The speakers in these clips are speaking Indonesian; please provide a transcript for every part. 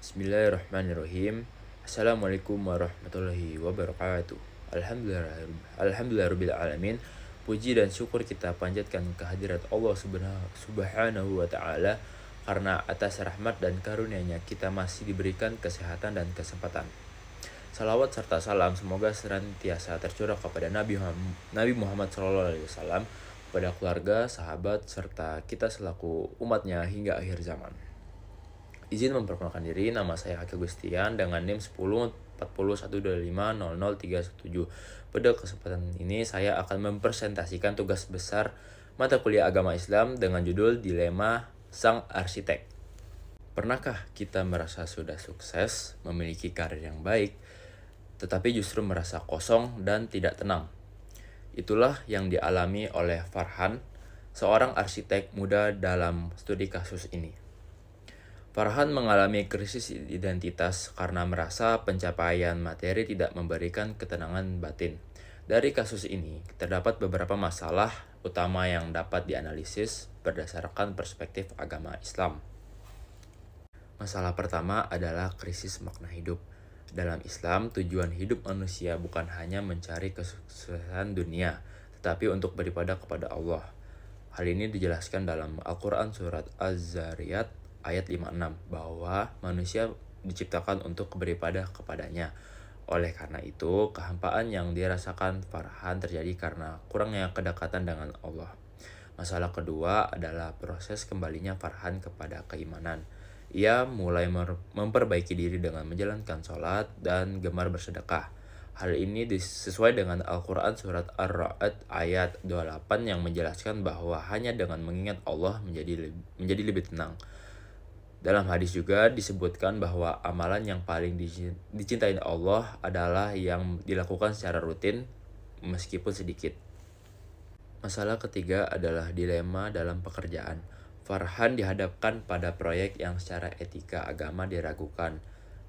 Bismillahirrahmanirrahim. Assalamualaikum warahmatullahi wabarakatuh. Alhamdulillah alamin. Puji dan syukur kita panjatkan kehadirat Allah Subhanahu wa taala karena atas rahmat dan karunia-Nya kita masih diberikan kesehatan dan kesempatan. Salawat serta salam semoga senantiasa tercurah kepada Nabi Muhammad SAW, kepada keluarga, sahabat, serta kita selaku umatnya hingga akhir zaman. Izin memperkenalkan diri, nama saya Hakil Gustian dengan NIM 1041250037. Pada kesempatan ini saya akan mempresentasikan tugas besar mata kuliah agama Islam dengan judul Dilema Sang Arsitek. Pernahkah kita merasa sudah sukses, memiliki karir yang baik, tetapi justru merasa kosong dan tidak tenang? Itulah yang dialami oleh Farhan, seorang arsitek muda dalam studi kasus ini. Farhan mengalami krisis identitas karena merasa pencapaian materi tidak memberikan ketenangan batin. Dari kasus ini, terdapat beberapa masalah utama yang dapat dianalisis berdasarkan perspektif agama Islam. Masalah pertama adalah krisis makna hidup. Dalam Islam, tujuan hidup manusia bukan hanya mencari kesuksesan dunia, tetapi untuk beribadah kepada Allah. Hal ini dijelaskan dalam Al-Quran Surat Az-Zariyat ayat 56 bahwa manusia diciptakan untuk beribadah kepadanya. Oleh karena itu, kehampaan yang dirasakan Farhan terjadi karena kurangnya kedekatan dengan Allah. Masalah kedua adalah proses kembalinya Farhan kepada keimanan. Ia mulai memperbaiki diri dengan menjalankan sholat dan gemar bersedekah. Hal ini sesuai dengan Al-Quran Surat Ar-Ra'd ayat 28 yang menjelaskan bahwa hanya dengan mengingat Allah menjadi lebih tenang. Dalam hadis juga disebutkan bahwa amalan yang paling dicintai Allah adalah yang dilakukan secara rutin meskipun sedikit. Masalah ketiga adalah dilema dalam pekerjaan. Farhan dihadapkan pada proyek yang secara etika agama diragukan.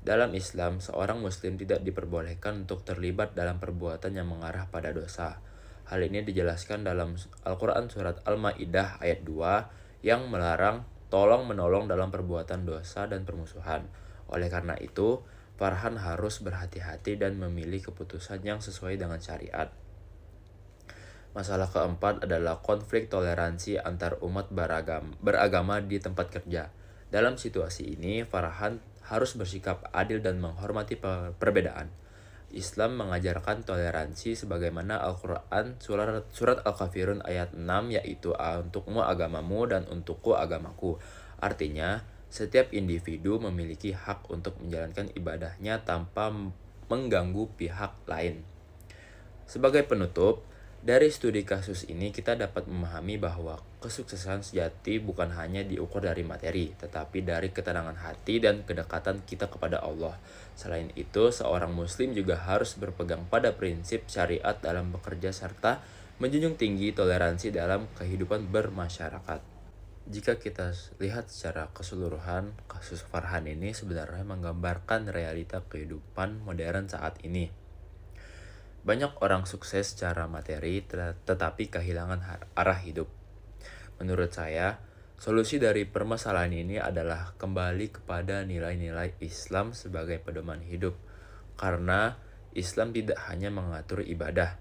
Dalam Islam, seorang muslim tidak diperbolehkan untuk terlibat dalam perbuatan yang mengarah pada dosa. Hal ini dijelaskan dalam Al-Quran Surat Al-Ma'idah ayat 2 yang melarang tolong-menolong dalam perbuatan dosa dan permusuhan. Oleh karena itu, Farhan harus berhati-hati dan memilih keputusan yang sesuai dengan syariat. Masalah keempat adalah konflik toleransi antar umat beragama di tempat kerja. Dalam situasi ini, Farhan harus bersikap adil dan menghormati perbedaan. Islam mengajarkan toleransi sebagaimana Al-Quran surat Al-Kafirun ayat 6 yaitu untukmu agamamu dan untukku agamaku. Artinya, setiap individu memiliki hak untuk menjalankan ibadahnya tanpa mengganggu pihak lain. Sebagai penutup, dari studi kasus ini kita dapat memahami bahwa kesuksesan sejati bukan hanya diukur dari materi, tetapi dari ketenangan hati dan kedekatan kita kepada Allah. Selain itu, seorang muslim juga harus berpegang pada prinsip syariat dalam bekerja serta menjunjung tinggi toleransi dalam kehidupan bermasyarakat. Jika kita lihat secara keseluruhan, kasus Farhan ini sebenarnya menggambarkan realita kehidupan modern saat ini. Banyak orang sukses secara materi tetapi kehilangan arah hidup. Menurut saya, solusi dari permasalahan ini adalah kembali kepada nilai-nilai Islam sebagai pedoman hidup. Karena Islam tidak hanya mengatur ibadah,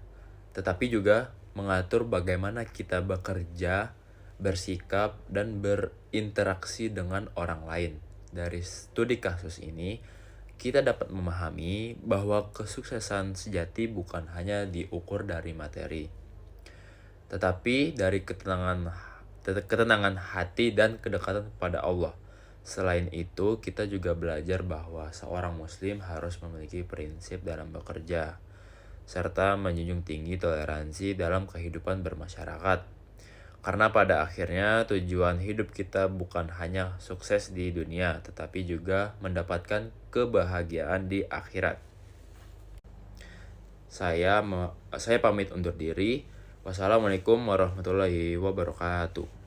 tetapi juga mengatur bagaimana kita bekerja, bersikap, dan berinteraksi dengan orang lain. Dari studi kasus ini, kita dapat memahami bahwa kesuksesan sejati bukan hanya diukur dari materi, tetapi dari ketenangan hati dan kedekatan kepada Allah. Selain itu, kita juga belajar bahwa seorang muslim harus memiliki prinsip dalam bekerja, serta menjunjung tinggi toleransi dalam kehidupan bermasyarakat. Karena pada akhirnya tujuan hidup kita bukan hanya sukses di dunia, tetapi juga mendapatkan kebahagiaan di akhirat. Saya pamit undur diri. Wassalamualaikum warahmatullahi wabarakatuh.